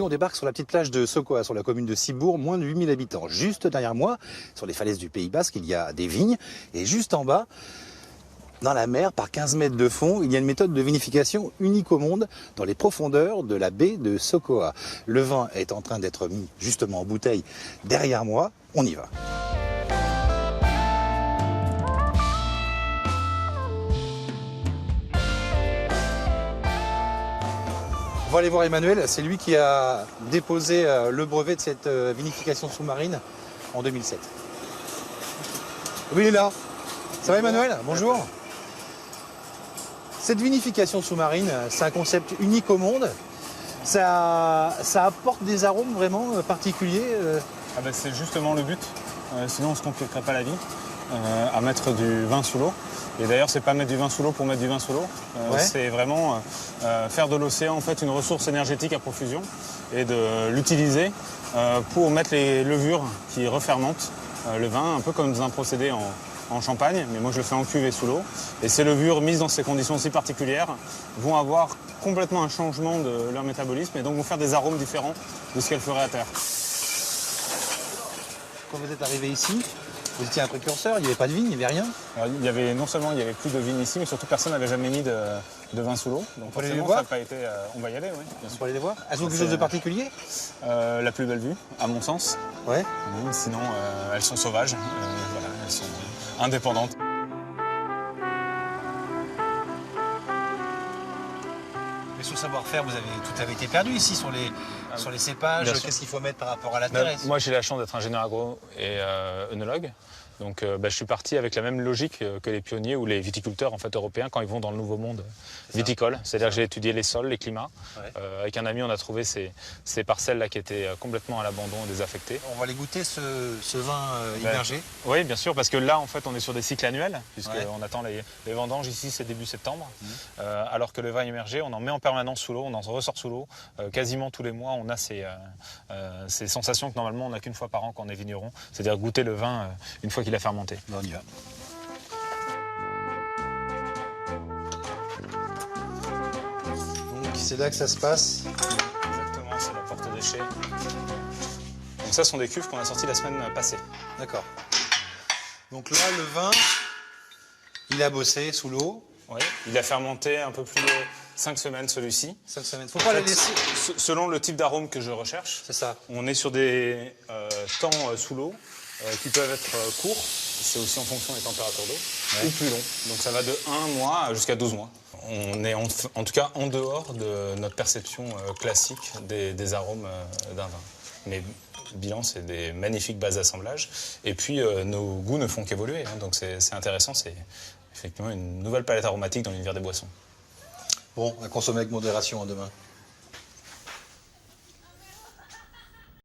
Aujourd'hui, on débarque sur la petite plage de Sokoa, sur la commune de Cibourg, moins de 8000 habitants. Juste derrière moi, sur les falaises du Pays Basque, il y a des vignes. Et juste en bas, dans la mer, par 15 mètres de fond, il y a une méthode de vinification unique au monde dans les profondeurs de la baie de Sokoa. Le vin est en train d'être mis justement en bouteille derrière moi. On y va. On va aller voir Emmanuel, c'est lui qui a déposé le brevet de cette vinification sous-marine en 2007. Oui, il est là. Ça va Emmanuel? Bonjour. Cette vinification sous-marine, c'est un concept unique au monde. Ça apporte des arômes vraiment particuliers. Ah ben c'est justement le but, sinon on ne se compliquerait pas la vie, à mettre du vin sous l'eau. Et d'ailleurs, c'est pas mettre du vin sous l'eau pour mettre du vin sous l'eau, c'est vraiment faire de l'océan en fait une ressource énergétique à profusion et de l'utiliser pour mettre les levures qui refermentent le vin, un peu comme dans un procédé en champagne, mais moi je le fais en cuvée sous l'eau. Et ces levures mises dans ces conditions si particulières vont avoir complètement un changement de leur métabolisme et donc vont faire des arômes différents de ce qu'elles feraient à terre. Quand vous êtes arrivé ici, vous étiez un précurseur, il n'y avait pas de vigne, il n'y avait rien. Alors, non seulement il n'y avait plus de vigne ici, mais surtout personne n'avait jamais mis de vin sous l'eau. Donc on va aller les voir. Ça n'a pas été, on va y aller, oui. On va aller les voir. Elles ont quelque chose de particulier? La plus belle vue, à mon sens. Ouais. Sinon, elles sont sauvages. Voilà, elles sont indépendantes. Mais sur le savoir-faire, tout avait été perdu ici sur les cépages. Qu'est-ce qu'il faut mettre par rapport à la terre? Moi, j'ai la chance d'être ingénieur agro et œnologue. Donc, je suis parti avec la même logique que les pionniers ou les viticulteurs en fait, européens quand ils vont dans le nouveau monde viticole. C'est-à-dire que j'ai étudié les sols, les climats. Ouais. Avec un ami, on a trouvé ces parcelles-là qui étaient complètement à l'abandon et désaffectées. On va aller goûter ce vin immergé. Oui, bien sûr, parce que là, en fait, on est sur des cycles annuels, puisqu'on attend les vendanges. Ici, c'est début septembre. Alors que le vin immergé, on en met en permanence sous l'eau, on en ressort sous l'eau. Quasiment tous les mois, on a ces sensations que normalement, on n'a qu'une fois par an quand on est vigneron. C'est-à-dire goûter le vin une fois qu'il a fermenté. Bon, on y va. Donc c'est là que ça se passe. Exactement, c'est la porte déchets. Donc ça sont des cuves qu'on a sorties la semaine passée. D'accord. Donc là, le vin, il a bossé sous l'eau. Oui, il a fermenté un peu plus de 5 semaines celui-ci. 5 semaines. Faut pas la laisser. Selon le type d'arôme que je recherche. C'est ça. On est sur des temps sous l'eau. Qui peuvent être courts, c'est aussi en fonction des températures d'eau, ou plus longs. Donc ça va de 1 mois jusqu'à 12 mois. On est en tout cas en dehors de notre perception classique des arômes d'un vin. Mais bilan, c'est des magnifiques bases d'assemblages. Et puis nos goûts ne font qu'évoluer, hein. Donc c'est intéressant, c'est effectivement une nouvelle palette aromatique dans l'univers des boissons. Bon, à consommer avec modération demain.